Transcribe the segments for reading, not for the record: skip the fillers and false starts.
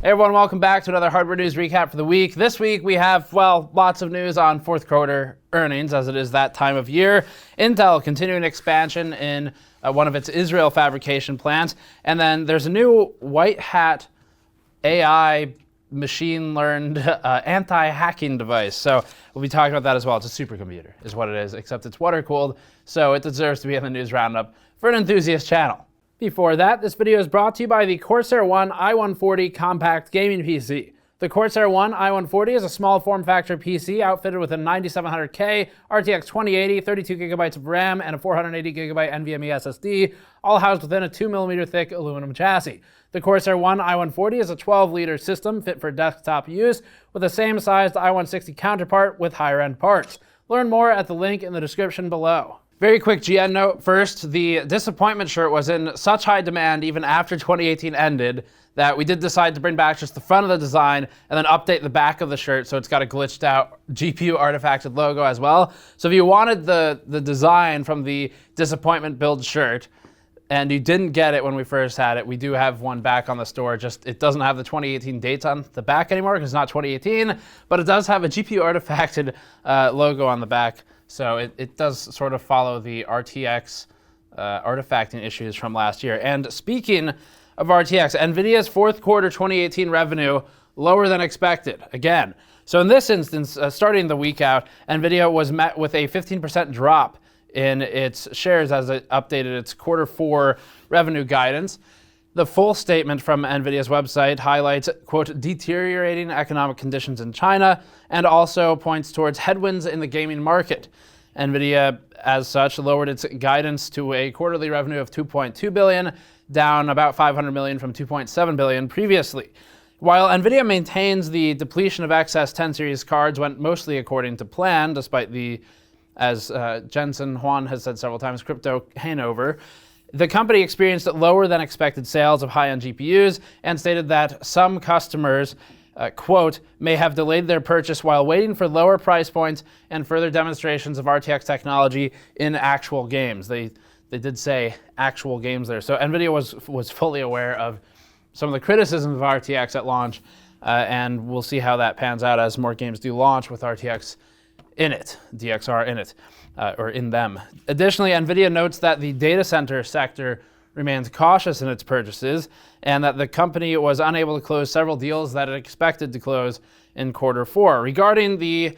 Hey everyone, welcome back to another hardware news recap for the week. This week we have, well, lots of news on fourth quarter earnings as it is that time of year. Intel continuing expansion in one of its Israel fabrication plants. And then there's a new white hat AI machine learned anti-hacking device. So we'll be talking about that as well. It's a supercomputer is what it is, except it's water cooled. So it deserves to be in the news roundup for an enthusiast channel. Before that, this video is brought to you by the Corsair One i140 compact gaming PC. The Corsair One i140 is a small form factor PC outfitted with a 9700K, RTX 2080, 32GB of RAM, and a 480GB NVMe SSD, all housed within a 2mm thick aluminum chassis. The Corsair One i140 is a 12-liter system fit for desktop use with the same sized i160 counterpart with higher-end parts. Learn more at the link in the description below. Very quick GN note first, the disappointment shirt was in such high demand even after 2018 ended that we did decide to bring back just the front of the design and then update the back of the shirt so it's got a glitched out GPU artifacted logo as well. So if you wanted the design from the disappointment build shirt and you didn't get it when we first had it, we do have one back on the store. Just it doesn't have the 2018 dates on the back anymore because it's not 2018, but it does have a GPU artifacted logo on the back. So it does sort of follow the RTX artifacting issues from last year. And speaking of RTX, NVIDIA's fourth quarter 2018 revenue lower than expected again. So in this instance, starting the week out, NVIDIA was met with a 15% drop in its shares as it updated its quarter four revenue guidance. The full statement from NVIDIA's website highlights, quote, deteriorating economic conditions in China and also points towards headwinds in the gaming market. NVIDIA, as such, lowered its guidance to a quarterly revenue of $2.2 billion, down about $500 million from $2.7 billion previously. While NVIDIA maintains the depletion of excess 10 series cards went mostly according to plan, despite the, as Jensen Huang has said several times, crypto hangover, the company experienced lower than expected sales of high-end GPUs and stated that some customers, quote, may have delayed their purchase while waiting for lower price points and further demonstrations of RTX technology in actual games. They did say actual games there. So NVIDIA was fully aware of some of the criticisms of RTX at launch, and we'll see how that pans out as more games do launch with RTX in it, DXR in it. Or in them. Additionally, NVIDIA notes that the data center sector remains cautious in its purchases and that the company was unable to close several deals that it expected to close in quarter four. Regarding the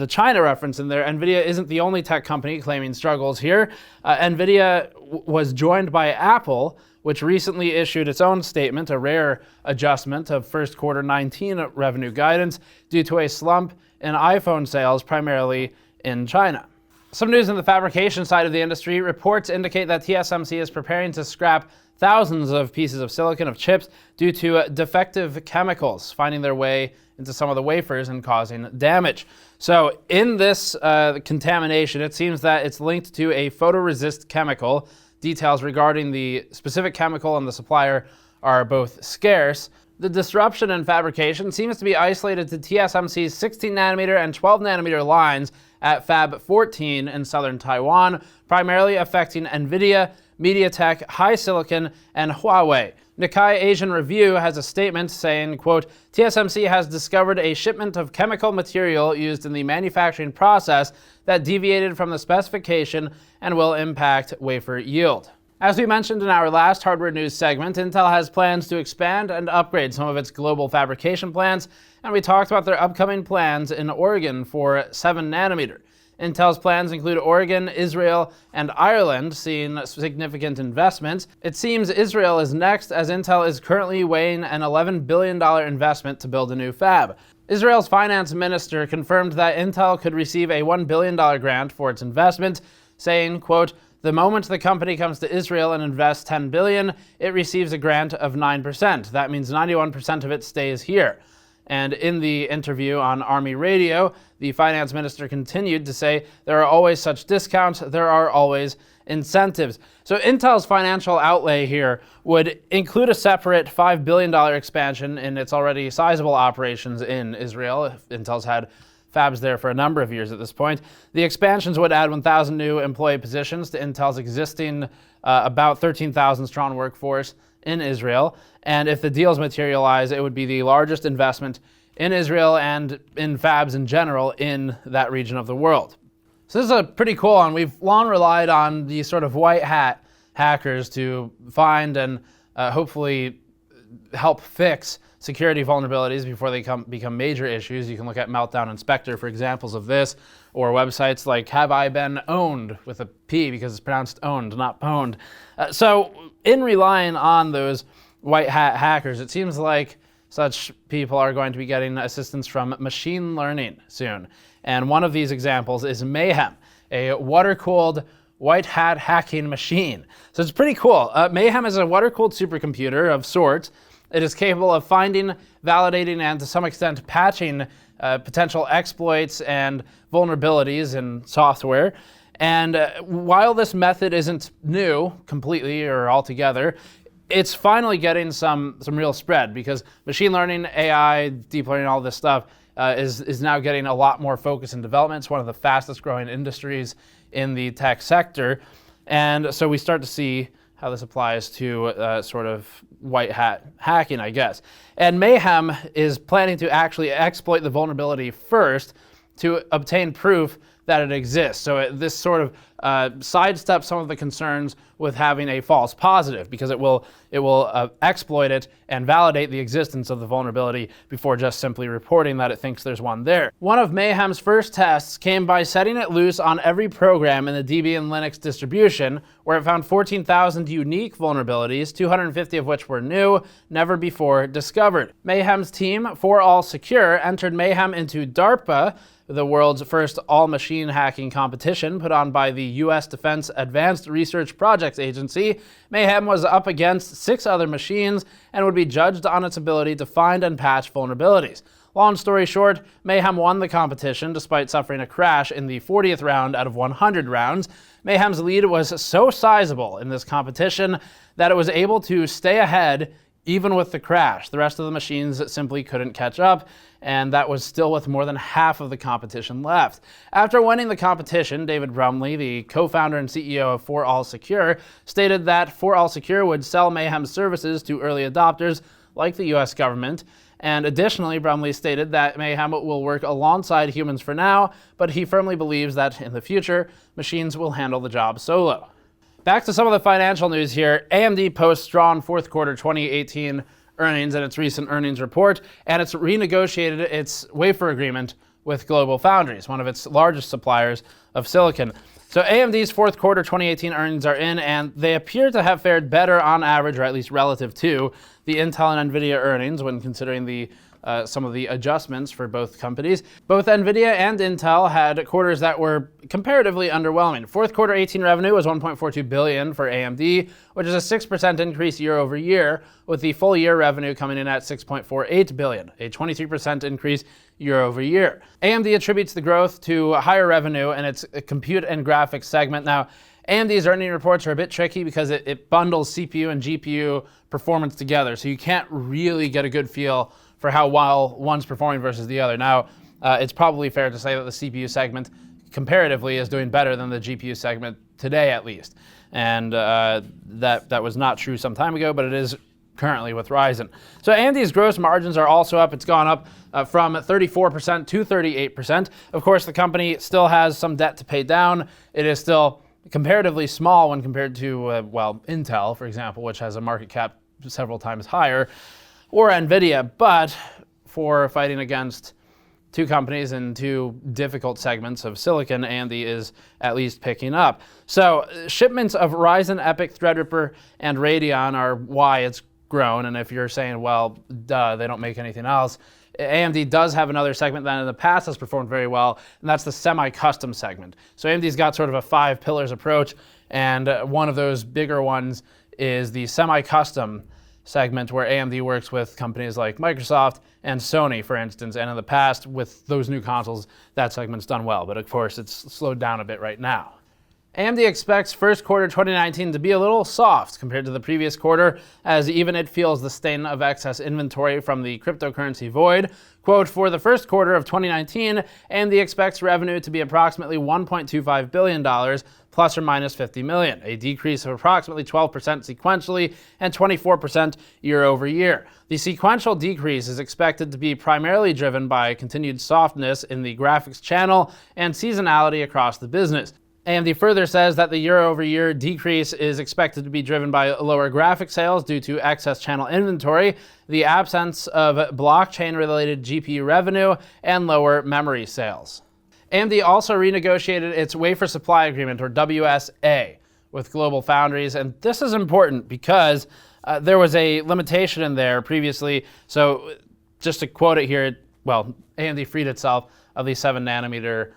China reference in there, NVIDIA isn't the only tech company claiming struggles here. NVIDIA was joined by Apple, which recently issued its own statement, a rare adjustment of first quarter 19 revenue guidance due to a slump in iPhone sales, primarily in China. Some news in the fabrication side of the industry. Reports indicate that TSMC is preparing to scrap thousands of pieces of silicon of chips due to defective chemicals finding their way into some of the wafers and causing damage. So in this contamination, it seems that it's linked to a photoresist chemical. Details regarding the specific chemical and the supplier are both scarce. The disruption in fabrication seems to be isolated to TSMC's 16nm and 12nm lines at Fab 14 in southern Taiwan, primarily affecting NVIDIA, MediaTek, HiSilicon, and Huawei. Nikkei Asian Review has a statement saying, quote, TSMC has discovered a shipment of chemical material used in the manufacturing process that deviated from the specification and will impact wafer yield. As we mentioned in our last hardware news segment, Intel has plans to expand and upgrade some of its global fabrication plants, and we talked about their upcoming plans in Oregon for 7nm. Intel's plans include Oregon, Israel, and Ireland, seeing significant investments. It seems Israel is next, as Intel is currently weighing an $11 billion investment to build a new fab. Israel's finance minister confirmed that Intel could receive a $1 billion grant for its investment, saying, quote, the moment the company comes to Israel and invests $10 billion, it receives a grant of 9%. That means 91% of it stays here. And in the interview on Army Radio, the finance minister continued to say, there are always such discounts, there are always incentives. So Intel's financial outlay here would include a separate $5 billion expansion in its already sizable operations in Israel. Intel's had fabs there for a number of years at this point. The expansions would add 1,000 new employee positions to Intel's existing about 13,000 strong workforce in Israel. And if the deals materialize, it would be the largest investment in Israel and in fabs in general in that region of the world. So this is a pretty cool one. We've long relied on these sort of white hat hackers to find and hopefully help fix security vulnerabilities before they become major issues. You can look at Meltdown Inspector for examples of this, or websites like Have I Been Owned with a P because it's pronounced owned, not pwned. So in relying on those white hat hackers, it seems like such people are going to be getting assistance from machine learning soon. And one of these examples is Mayhem, a water-cooled white hat hacking machine. So it's pretty cool. Mayhem is a water-cooled supercomputer of sorts. It is capable of finding, validating, and to some extent patching potential exploits and vulnerabilities in software. And while this method isn't new completely or altogether, it's finally getting some real spread, because machine learning, AI, deep learning, all this stuff is now getting a lot more focus and development. It's one of the fastest growing industries in the tech sector. And so we start to see how this applies to sort of white hat hacking, I guess. And Mayhem is planning to actually exploit the vulnerability first to obtain proof that it exists. So this sort of sidesteps some of the concerns with having a false positive, because it will exploit it and validate the existence of the vulnerability before just simply reporting that it thinks there's one there. One of Mayhem's first tests came by setting it loose on every program in the Debian Linux distribution, where it found 14,000 unique vulnerabilities, 250 of which were new, never before discovered. Mayhem's team, For All Secure, entered Mayhem into DARPA, the world's first all-machine hacking competition put on by the U.S. Defense Advanced Research Projects Agency. Mayhem was up against 6 other machines and would be judged on its ability to find and patch vulnerabilities. Long story short, Mayhem won the competition despite suffering a crash in the 40th round out of 100 rounds. Mayhem's lead was so sizable in this competition that it was able to stay ahead even with the crash. The rest of the machines simply couldn't catch up, and that was still with more than half of the competition left. After winning the competition, David Brumley, the co-founder and CEO of For All Secure, stated that For All Secure would sell Mayhem's services to early adopters like the US government. And additionally, Brumley stated that Mayhem will work alongside humans for now, but he firmly believes that in the future, machines will handle the job solo. Back to some of the financial news here. AMD posts strong fourth quarter 2018 earnings in its recent earnings report, and it's renegotiated its wafer agreement with GlobalFoundries, one of its largest suppliers of silicon. So AMD's fourth quarter 2018 earnings are in, and they appear to have fared better on average, or at least relative to, the Intel and NVIDIA earnings when considering some of the adjustments for both companies. Both NVIDIA and Intel had quarters that were comparatively underwhelming. Fourth quarter 18 revenue was $1.42 billion for AMD, which is a 6% increase year over year, with the full year revenue coming in at $6.48 billion, a 23% increase year over year. AMD attributes the growth to higher revenue in its compute and graphics segment. Now, AMD's earning reports are a bit tricky because it bundles CPU and GPU performance together, so you can't really get a good feel for how well one's performing versus the other. Now, it's probably fair to say that the CPU segment comparatively is doing better than the GPU segment today, at least. And that was not true some time ago, but it is currently with Ryzen. So AMD's gross margins are also up. It's gone up from 34% to 38%. Of course, the company still has some debt to pay down. It is still comparatively small when compared to, Intel, for example, which has a market cap several times higher, or NVIDIA, but for fighting against two companies in two difficult segments of silicon, AMD is at least picking up. So shipments of Ryzen, EPYC, Threadripper, and Radeon are why it's grown, and if you're saying, well, duh, they don't make anything else, AMD does have another segment that in the past has performed very well, and that's the semi-custom segment. So AMD's got sort of a 5 pillars approach, and one of those bigger ones is the semi-custom segment, where AMD works with companies like Microsoft and Sony, for instance, and in the past with those new consoles, that segment's done well, but of course it's slowed down a bit right now. AMD expects first quarter 2019 to be a little soft compared to the previous quarter, as even it feels the stain of excess inventory from the cryptocurrency void. Quote, for the first quarter of 2019, AMD expects revenue to be approximately $1.25 billion, plus or minus $50 million, a decrease of approximately 12% sequentially and 24% year over year. The sequential decrease is expected to be primarily driven by continued softness in the graphics channel and seasonality across the business. AMD further says that the year-over-year decrease is expected to be driven by lower graphic sales due to excess channel inventory, the absence of blockchain-related GPU revenue, and lower memory sales. AMD also renegotiated its wafer supply agreement, or WSA, with Global Foundries, and this is important because there was a limitation in there previously. So just to quote it here, well, AMD freed itself of the 7nm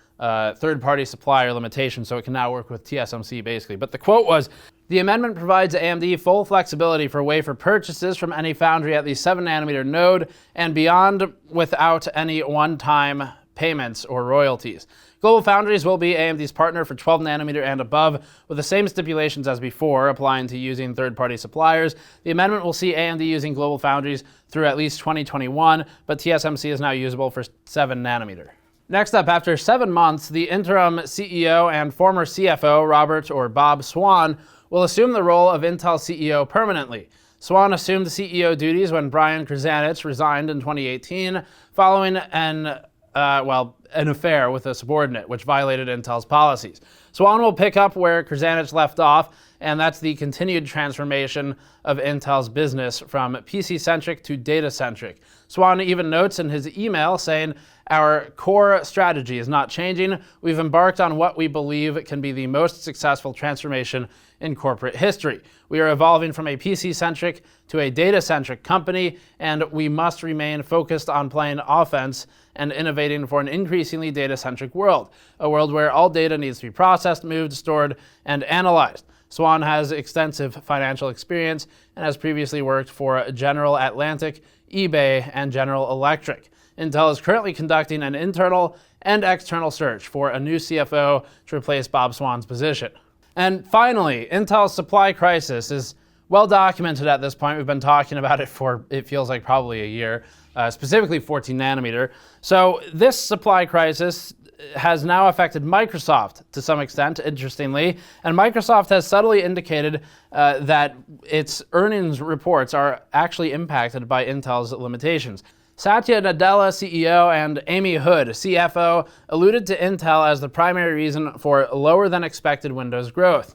third-party supplier limitation, so it can now work with TSMC basically. But the quote was, the amendment provides AMD full flexibility for wafer purchases from any foundry at the 7nm node and beyond without any one-time payments or royalties. Global Foundries will be AMD's partner for 12nm and above, with the same stipulations as before applying to using third-party suppliers. The amendment will see AMD using Global Foundries through at least 2021, but TSMC is now usable for 7nm. Next up, after 7 months, the interim CEO and former CFO, Robert or Bob Swan, will assume the role of Intel CEO permanently. Swan assumed the CEO duties when Brian Krzanich resigned in 2018, following an affair with a subordinate, which violated Intel's policies. Swan will pick up where Krzanich left off, and that's the continued transformation of Intel's business from PC-centric to data-centric. Swan even notes in his email saying, our core strategy is not changing. We've embarked on what we believe can be the most successful transformation in corporate history. We are evolving from a PC-centric to a data-centric company, and we must remain focused on playing offense and innovating for an increasingly data-centric world, a world where all data needs to be processed, moved, stored, and analyzed. Swan has extensive financial experience and has previously worked for General Atlantic, eBay, and General Electric. Intel is currently conducting an internal and external search for a new CFO to replace Bob Swan's position. And finally, Intel's supply crisis is well documented at this point. We've been talking about it for, it feels like probably a year, specifically 14nm. So this supply crisis has now affected Microsoft to some extent, interestingly, and Microsoft has subtly indicated that its earnings reports are actually impacted by Intel's limitations. Satya Nadella, CEO, and Amy Hood, CFO, alluded to Intel as the primary reason for lower than expected Windows growth.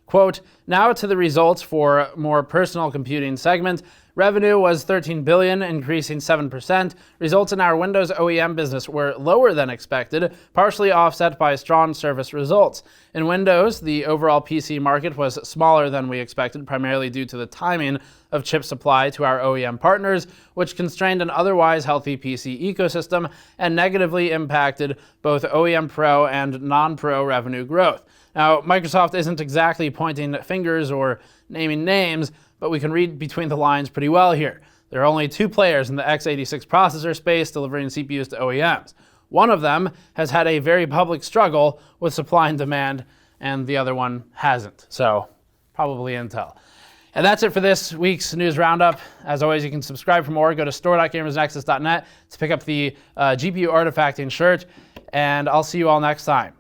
Quote, now to the results for more personal computing segment. Revenue was $13 billion, increasing 7%. Results in our Windows OEM business were lower than expected, partially offset by strong service results. In Windows, the overall PC market was smaller than we expected, primarily due to the timing of chip supply to our OEM partners, which constrained an otherwise healthy PC ecosystem and negatively impacted both OEM Pro and non-Pro revenue growth. Now, Microsoft isn't exactly pointing fingers or naming names, but we can read between the lines pretty well here. There are only two players in the x86 processor space delivering CPUs to OEMs. One of them has had a very public struggle with supply and demand, and the other one hasn't. So, probably Intel. And that's it for this week's news roundup. As always, you can subscribe for more. Go to store.gamersnexus.net to pick up the GPU artifacting shirt, and I'll see you all next time.